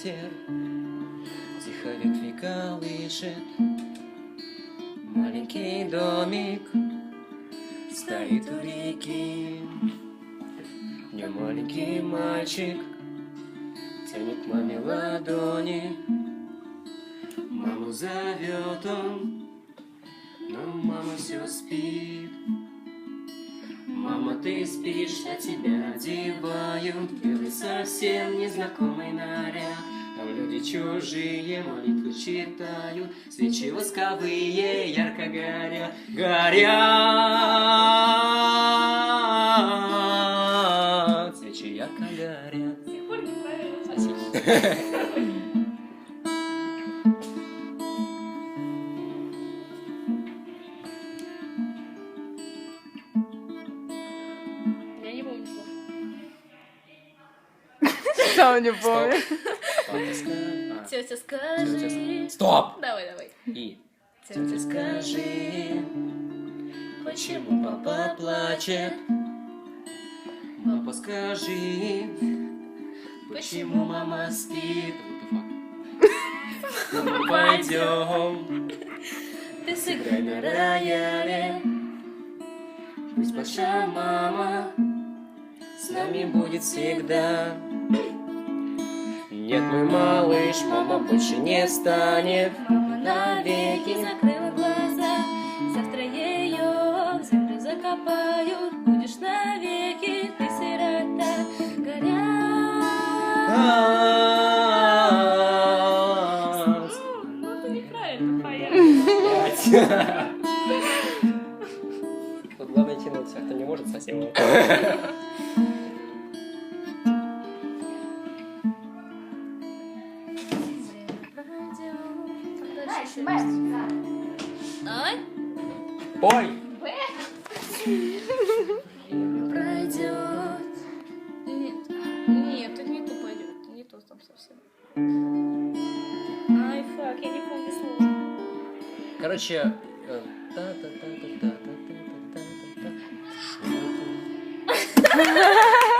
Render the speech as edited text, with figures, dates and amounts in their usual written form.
ветер, тихо ветви колышет. Маленький домик стоит у реки. В нем маленький мальчик тянет к маме ладони. Маму зовет он, но мама все спит. Мама, ты спишь, а тебя одеваю белый совсем незнакомый наряд. Там люди чужие молитвы читают, свечи восковые ярко горят, горят. Свечи ярко горят. Спасибо. Я не помню слов. Сам не помню. Тетя, скажи. Стоп! Давай. И тетя, скажи, почему папа плачет? Папа, скажи, почему мама спит? Пойдем, Ты сыграй на рояле. Пусть большая мама с нами будет всегда. Нет, мой малыш, мама больше не станет. Мама навеки закрыла глаза. Завтра ее в землю закопают. Будешь навеки, ты сирота. Горят. Ну, это неправильно, поехали. Вот главное тянуться, а кто не может, совсем не. Ай? Ой! Пройдет. Нет, тут не то пойдет. Не то там совсем. Ай, фак, я не помню слова. Короче, та-та-та-та-та-та-та-та-та-та.